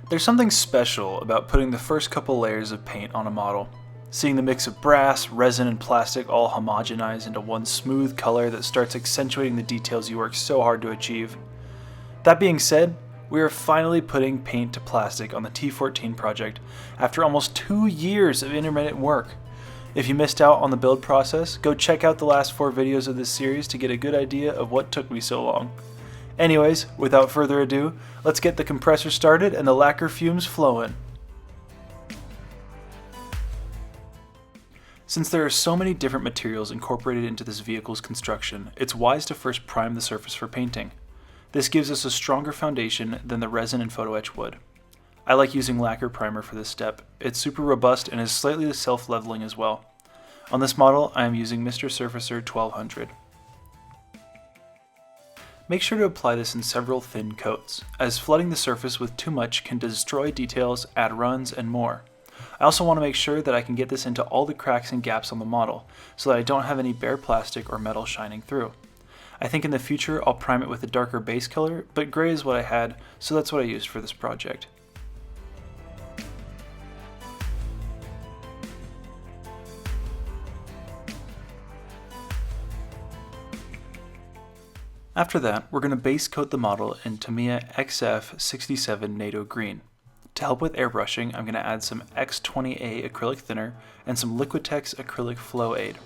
There's something special about putting the first couple layers of paint on a model. Seeing the mix of brass, resin, and plastic all homogenize into one smooth color that starts accentuating the details you worked so hard to achieve. That being said, we are finally putting paint to plastic on the T14 project after almost 2 years of intermittent work. If you missed out on the build process, go check out the last 4 videos of this series to get a good idea of what took me so long. Anyways, without further ado, let's get the compressor started and the lacquer fumes flowing. Since there are so many different materials incorporated into this vehicle's construction, it's wise to first prime the surface for painting. This gives us a stronger foundation than the resin and photo etch would. I like using lacquer primer for this step. It's super robust and is slightly self-leveling as well. On this model, I am using Mr. Surfacer 1200. Make sure to apply this in several thin coats, as flooding the surface with too much can destroy details, add runs, and more. I also want to make sure that I can get this into all the cracks and gaps on the model, so that I don't have any bare plastic or metal shining through. I think in the future I'll prime it with a darker base color, but gray is what I had, so that's what I used for this project. After that, we're going to base coat the model in Tamiya XF67 NATO Green. To help with airbrushing, I'm going to add some X20A acrylic thinner and some Liquitex acrylic flow aid.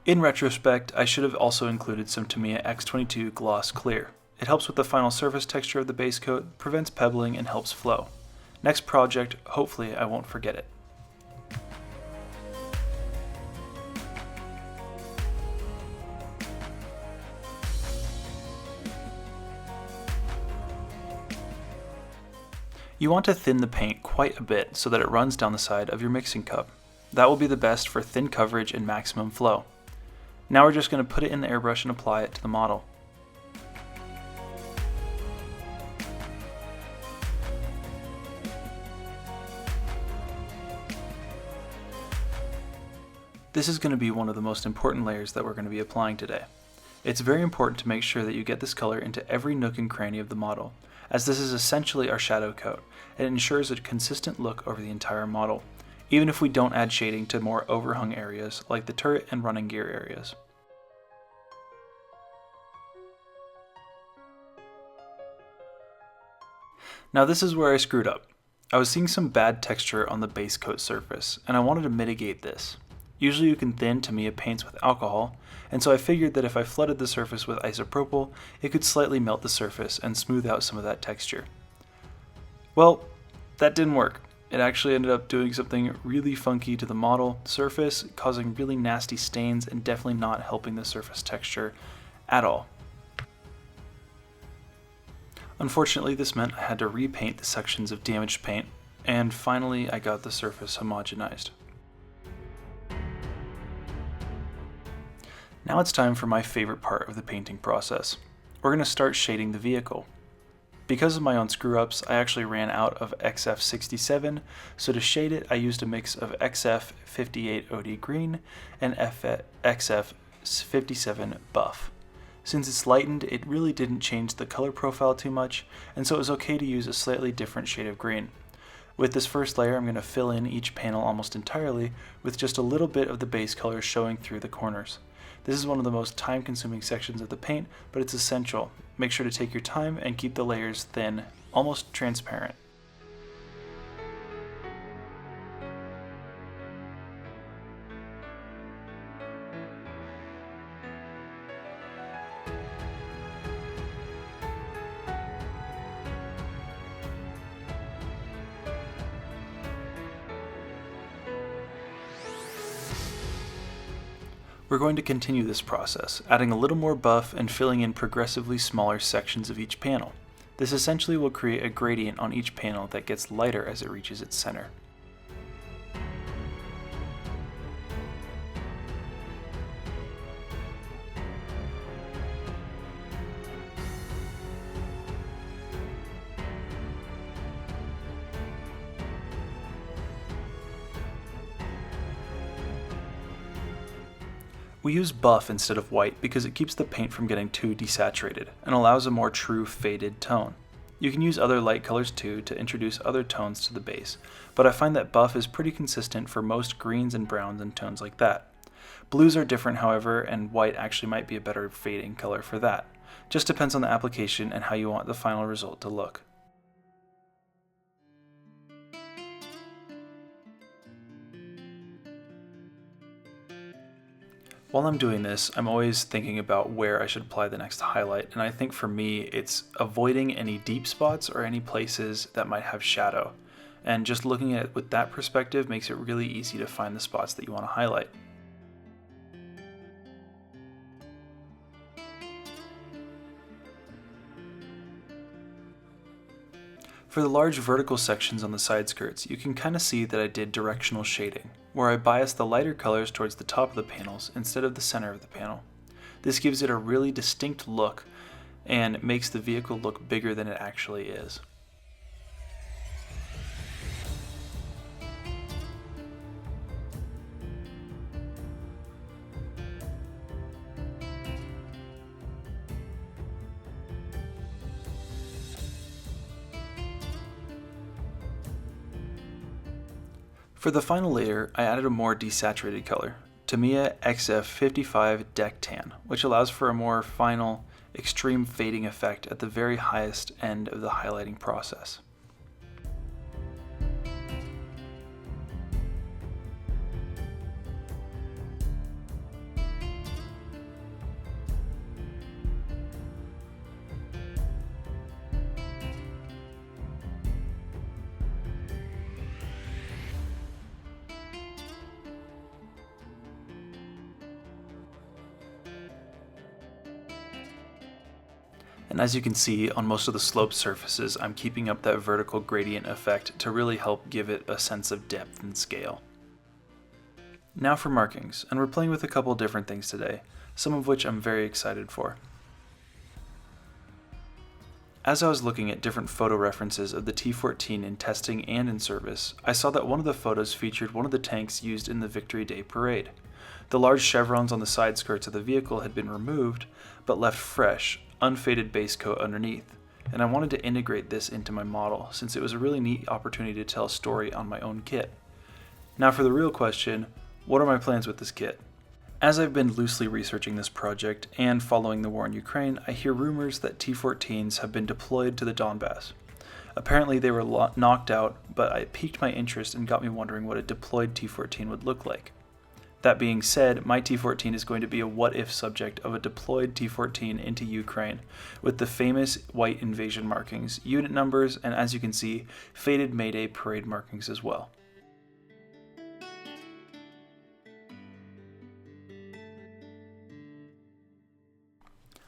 In retrospect, I should have also included some Tamiya X22 Gloss Clear. It helps with the final surface texture of the base coat, prevents pebbling, and helps flow. Next project, hopefully I won't forget it. You want to thin the paint quite a bit so that it runs down the side of your mixing cup. That will be the best for thin coverage and maximum flow. Now we're just going to put it in the airbrush and apply it to the model. This is going to be one of the most important layers that we're going to be applying today. It's very important to make sure that you get this color into every nook and cranny of the model, as this is essentially our shadow coat, and it ensures a consistent look over the entire model, even if we don't add shading to more overhung areas like the turret and running gear areas. Now this is where I screwed up. I was seeing some bad texture on the base coat surface, and I wanted to mitigate this. Usually you can thin Tamiya paints with alcohol, and so I figured that if I flooded the surface with isopropyl, it could slightly melt the surface and smooth out some of that texture. Well, that didn't work. It actually ended up doing something really funky to the model surface, causing really nasty stains and definitely not helping the surface texture at all. Unfortunately, this meant I had to repaint the sections of damaged paint, and finally I got the surface homogenized. Now it's time for my favorite part of the painting process. We're going to start shading the vehicle. Because of my own screw-ups, I actually ran out of XF67, so to shade it I used a mix of XF58 OD Green and XF57 Buff. Since it's lightened, it really didn't change the color profile too much, and so it was okay to use a slightly different shade of green. With this first layer, I'm going to fill in each panel almost entirely with just a little bit of the base color showing through the corners. This is one of the most time-consuming sections of the paint, but it's essential. Make sure to take your time and keep the layers thin, almost transparent. We're going to continue this process, adding a little more buff and filling in progressively smaller sections of each panel. This essentially will create a gradient on each panel that gets lighter as it reaches its center. We use buff instead of white because it keeps the paint from getting too desaturated and allows a more true faded tone. You can use other light colors too to introduce other tones to the base, but I find that buff is pretty consistent for most greens and browns and tones like that. Blues are different, however, and white actually might be a better fading color for that. Just depends on the application and how you want the final result to look. While I'm doing this, I'm always thinking about where I should apply the next highlight, and I think for me it's avoiding any deep spots or any places that might have shadow. And just looking at it with that perspective makes it really easy to find the spots that you want to highlight. For the large vertical sections on the side skirts, you can kind of see that I did directional shading, where I biased the lighter colors towards the top of the panels instead of the center of the panel. This gives it a really distinct look and makes the vehicle look bigger than it actually is. For the final layer, I added a more desaturated color, Tamiya XF55 Deck Tan, which allows for a more final, extreme fading effect at the very highest end of the highlighting process. And as you can see, on most of the sloped surfaces, I'm keeping up that vertical gradient effect to really help give it a sense of depth and scale. Now for markings, and we're playing with a couple different things today, some of which I'm very excited for. As I was looking at different photo references of the T14 in testing and in service, I saw that one of the photos featured one of the tanks used in the Victory Day Parade. The large chevrons on the side skirts of the vehicle had been removed, but left fresh, unfaded base coat underneath, and I wanted to integrate this into my model since it was a really neat opportunity to tell a story on my own kit. Now for the real question, what are my plans with this kit? As I've been loosely researching this project and following the war in Ukraine, I hear rumors that T-14s have been deployed to the Donbass. Apparently they were knocked out, but it piqued my interest and got me wondering what a deployed T-14 would look like. That being said, my T-14 is going to be a what-if subject of a deployed T-14 into Ukraine, with the famous white invasion markings, unit numbers, and as you can see, faded May Day parade markings as well.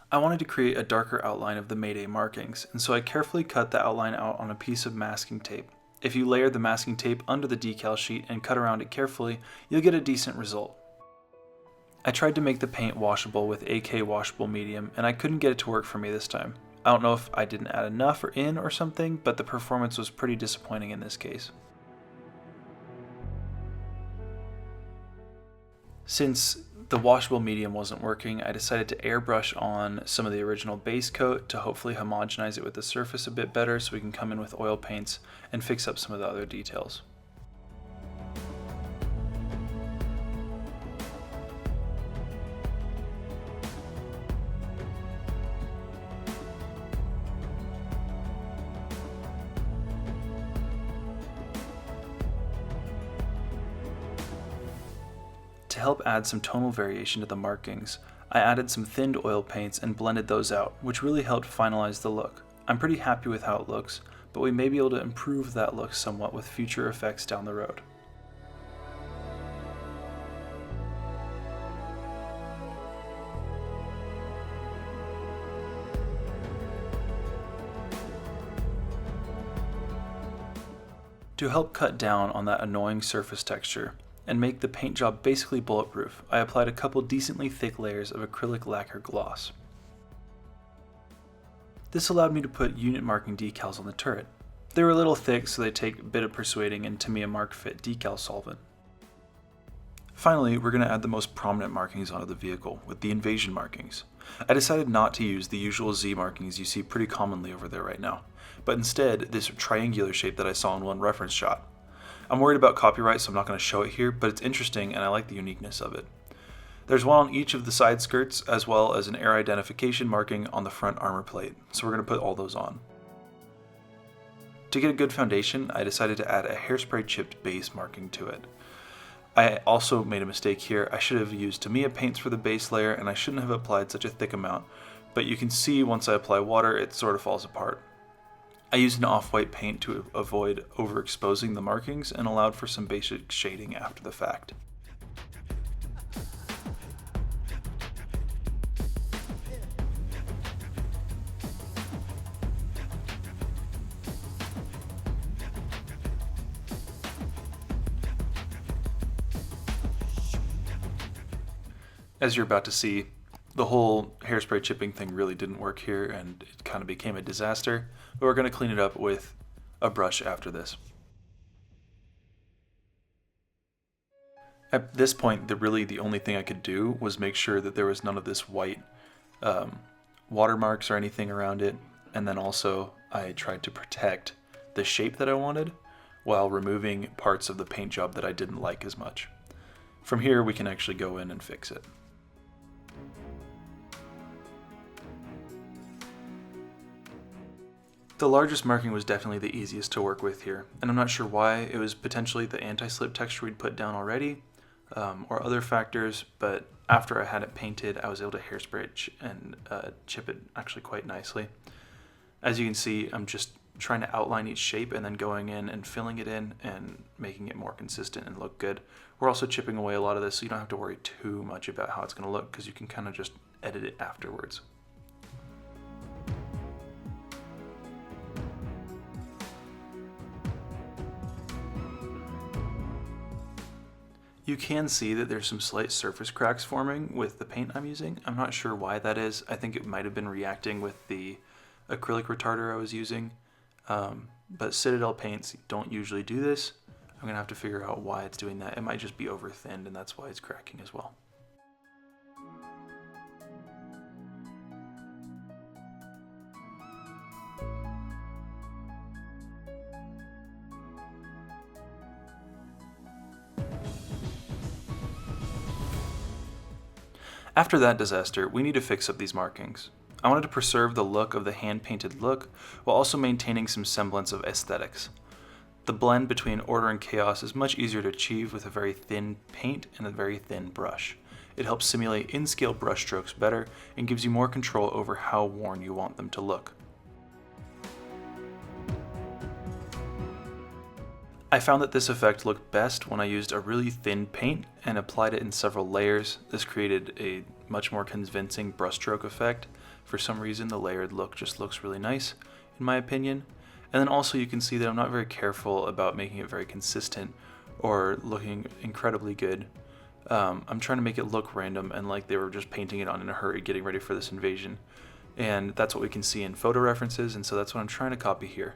I wanted to create a darker outline of the May Day markings, and so I carefully cut the outline out on a piece of masking tape. If you layer the masking tape under the decal sheet and cut around it carefully, you'll get a decent result. I tried to make the paint washable with AK washable medium, and I couldn't get it to work for me this time. I don't know if I didn't add enough or in or something, but the performance was pretty disappointing in this case. Since the washable medium wasn't working, I decided to airbrush on some of the original base coat to hopefully homogenize it with the surface a bit better so we can come in with oil paints and fix up some of the other details. To help add some tonal variation to the markings, I added some thinned oil paints and blended those out, which really helped finalize the look. I'm pretty happy with how it looks, but we may be able to improve that look somewhat with future effects down the road. To help cut down on that annoying surface texture, and make the paint job basically bulletproof, I applied a couple decently thick layers of acrylic lacquer gloss. This allowed me to put unit marking decals on the turret. They were a little thick, so they take a bit of persuading in Tamiya Mark Fit decal solvent. Finally, we're going to add the most prominent markings onto the vehicle with the invasion markings. I decided not to use the usual Z markings you see pretty commonly over there right now, but instead this triangular shape that I saw in one reference shot. I'm worried about copyright, so I'm not going to show it here, but it's interesting and I like the uniqueness of it. There's one on each of the side skirts, as well as an air identification marking on the front armor plate, so we're going to put all those on. To get a good foundation, I decided to add a hairspray chipped base marking to it. I also made a mistake here. I should have used Tamiya paints for the base layer, and I shouldn't have applied such a thick amount, but you can see once I apply water, it sort of falls apart. I used an off-white paint to avoid overexposing the markings and allowed for some basic shading after the fact. As you're about to see, the whole hairspray chipping thing really didn't work here and it kind of became a disaster, but we're going to clean it up with a brush after this. At this point, really the only thing I could do was make sure that there was none of this white watermarks or anything around it, and then also I tried to protect the shape that I wanted while removing parts of the paint job that I didn't like as much. From here we can actually go in and fix it. The largest marking was definitely the easiest to work with here, and I'm not sure why. It was potentially the anti-slip texture we'd put down already, or other factors, but after I had it painted, I was able to hairspray it and chip it actually quite nicely. As you can see, I'm just trying to outline each shape and then going in and filling it in and making it more consistent and look good. We're also chipping away a lot of this, so you don't have to worry too much about how it's going to look, because you can kind of just edit it afterwards. You can see that there's some slight surface cracks forming with the paint I'm using. I'm not sure why that is. I think it might have been reacting with the acrylic retarder I was using. But Citadel paints don't usually do this. I'm going to have to figure out why it's doing that. It might just be over thinned and that's why it's cracking as well. After that disaster, we need to fix up these markings. I wanted to preserve the look of the hand-painted look while also maintaining some semblance of aesthetics. The blend between order and chaos is much easier to achieve with a very thin paint and a very thin brush. It helps simulate in-scale brush strokes better and gives you more control over how worn you want them to look. I found that this effect looked best when I used a really thin paint and applied it in several layers. This created a much more convincing brushstroke effect. For some reason, the layered look just looks really nice, in my opinion. And then also you can see that I'm not very careful about making it very consistent or looking incredibly good. I'm trying to make it look random and like they were just painting it on in a hurry, getting ready for this invasion. And that's what we can see in photo references, and so that's what I'm trying to copy here.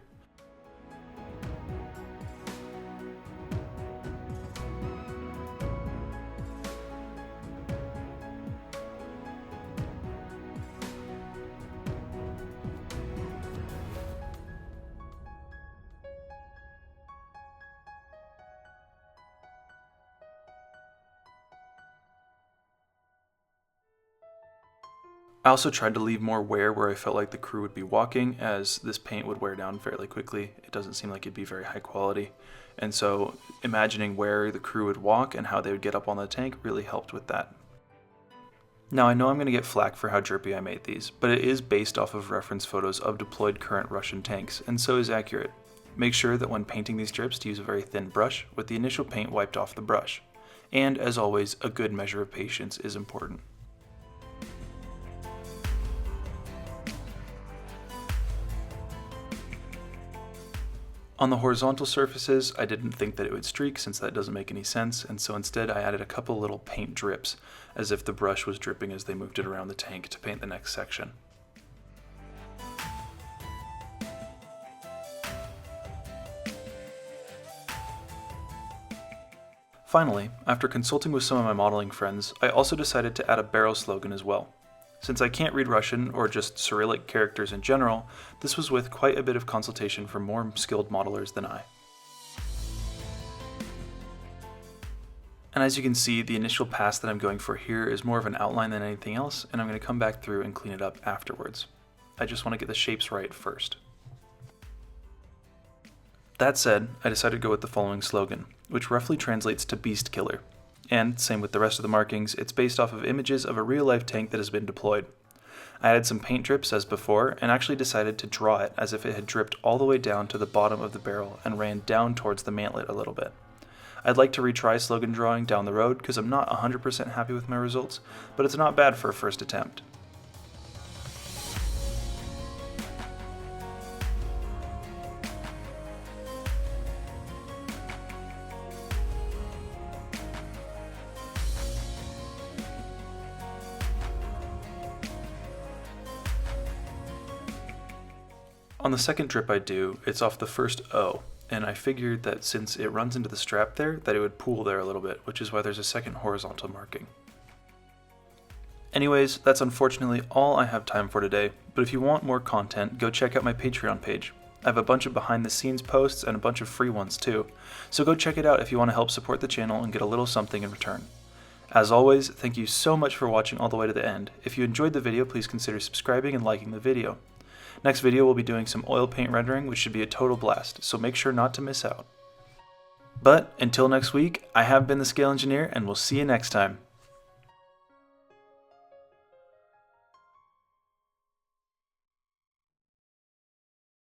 I also tried to leave more wear where I felt like the crew would be walking, as this paint would wear down fairly quickly. It doesn't seem like it'd be very high quality. And so imagining where the crew would walk and how they would get up on the tank really helped with that. Now I know I'm going to get flack for how drippy I made these, but it is based off of reference photos of deployed current Russian tanks, and so is accurate. Make sure that when painting these drips to use a very thin brush with the initial paint wiped off the brush. And as always, a good measure of patience is important. On the horizontal surfaces, I didn't think that it would streak since that doesn't make any sense, and so instead I added a couple little paint drips, as if the brush was dripping as they moved it around the tank to paint the next section. Finally, after consulting with some of my modeling friends, I also decided to add a barrel slogan as well. Since I can't read Russian or just Cyrillic characters in general, this was with quite a bit of consultation from more skilled modelers than I. And as you can see, the initial pass that I'm going for here is more of an outline than anything else, and I'm going to come back through and clean it up afterwards. I just want to get the shapes right first. That said, I decided to go with the following slogan, which roughly translates to Beast Killer. And, same with the rest of the markings, it's based off of images of a real-life tank that has been deployed. I added some paint drips as before, and actually decided to draw it as if it had dripped all the way down to the bottom of the barrel and ran down towards the mantlet a little bit. I'd like to retry slogan drawing down the road because I'm not 100% happy with my results, but it's not bad for a first attempt. On the second drip I do, it's off the first O, and I figured that since it runs into the strap there, that it would pool there a little bit, which is why there's a second horizontal marking. Anyways, that's unfortunately all I have time for today, but if you want more content, go check out my Patreon page. I have a bunch of behind the scenes posts and a bunch of free ones too, so go check it out if you want to help support the channel and get a little something in return. As always, thank you so much for watching all the way to the end. If you enjoyed the video, please consider subscribing and liking the video. Next video we'll be doing some oil paint rendering, which should be a total blast, so make sure not to miss out. But until next week, I have been the Scale Engineer, and we'll see you next time.